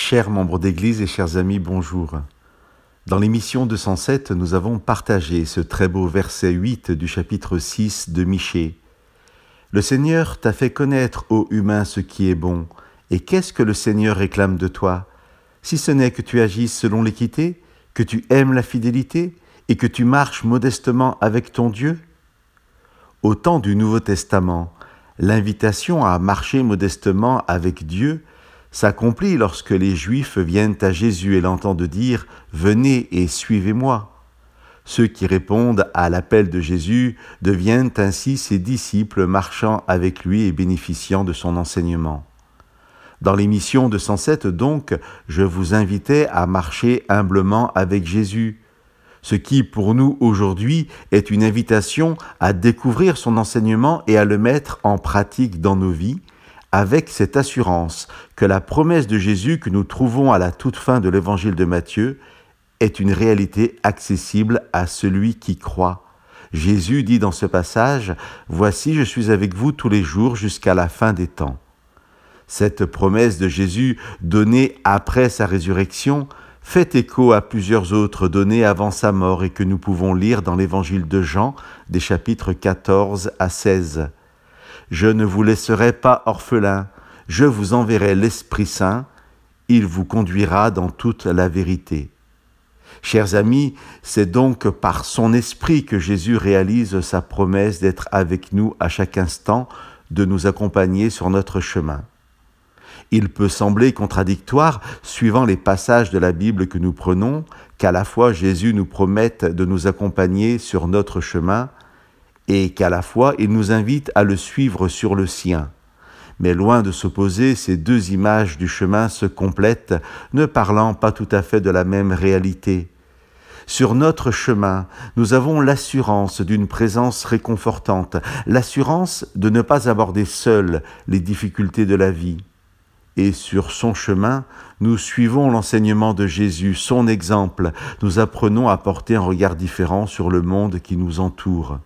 Chers membres d'Église et chers amis, bonjour. Dans l'émission 207, nous avons partagé ce très beau verset 8 du chapitre 6 de Michée. Le Seigneur t'a fait connaître, ô humain, ce qui est bon. Et qu'est-ce que le Seigneur réclame de toi? Si ce n'est que tu agisses selon l'équité, que tu aimes la fidélité et que tu marches modestement avec ton Dieu? Au temps du Nouveau Testament, l'invitation à marcher modestement avec Dieu s'accomplit lorsque les Juifs viennent à Jésus et l'entendent dire « Venez et suivez-moi ». Ceux qui répondent à l'appel de Jésus deviennent ainsi ses disciples marchant avec lui et bénéficiant de son enseignement. Dans l'émission 207 donc, je vous invitais à marcher humblement avec Jésus, ce qui pour nous aujourd'hui est une invitation à découvrir son enseignement et à le mettre en pratique dans nos vies, avec cette assurance que la promesse de Jésus que nous trouvons à la toute fin de l'évangile de Matthieu est une réalité accessible à celui qui croit. Jésus dit dans ce passage « Voici, je suis avec vous tous les jours jusqu'à la fin des temps ». Cette promesse de Jésus donnée après sa résurrection fait écho à plusieurs autres données avant sa mort et que nous pouvons lire dans l'évangile de Jean des chapitres 14 à 16. « Je ne vous laisserai pas orphelins, je vous enverrai l'Esprit Saint, il vous conduira dans toute la vérité. » Chers amis, c'est donc par son Esprit que Jésus réalise sa promesse d'être avec nous à chaque instant, de nous accompagner sur notre chemin. Il peut sembler contradictoire, suivant les passages de la Bible que nous prenons, qu'à la fois Jésus nous promette de nous accompagner sur notre chemin et qu'à la fois il nous invite à le suivre sur le sien. Mais loin de s'opposer, ces deux images du chemin se complètent, ne parlant pas tout à fait de la même réalité. Sur notre chemin, nous avons l'assurance d'une présence réconfortante, l'assurance de ne pas aborder seuls les difficultés de la vie. Et sur son chemin, nous suivons l'enseignement de Jésus, son exemple, nous apprenons à porter un regard différent sur le monde qui nous entoure.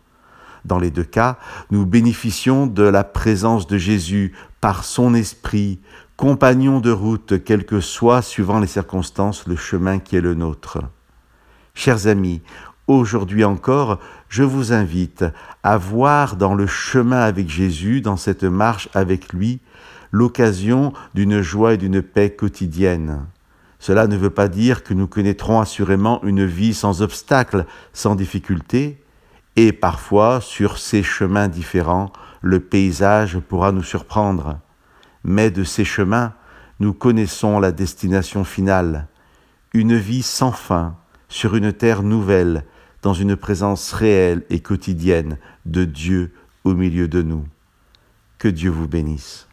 Dans les deux cas, nous bénéficions de la présence de Jésus par son esprit, compagnon de route, quel que soit, suivant les circonstances, le chemin qui est le nôtre. Chers amis, aujourd'hui encore, je vous invite à voir dans le chemin avec Jésus, dans cette marche avec lui, l'occasion d'une joie et d'une paix quotidienne. Cela ne veut pas dire que nous connaîtrons assurément une vie sans obstacles, sans difficultés, et parfois, sur ces chemins différents, le paysage pourra nous surprendre. Mais de ces chemins, nous connaissons la destination finale, une vie sans fin, sur une terre nouvelle, dans une présence réelle et quotidienne de Dieu au milieu de nous. Que Dieu vous bénisse.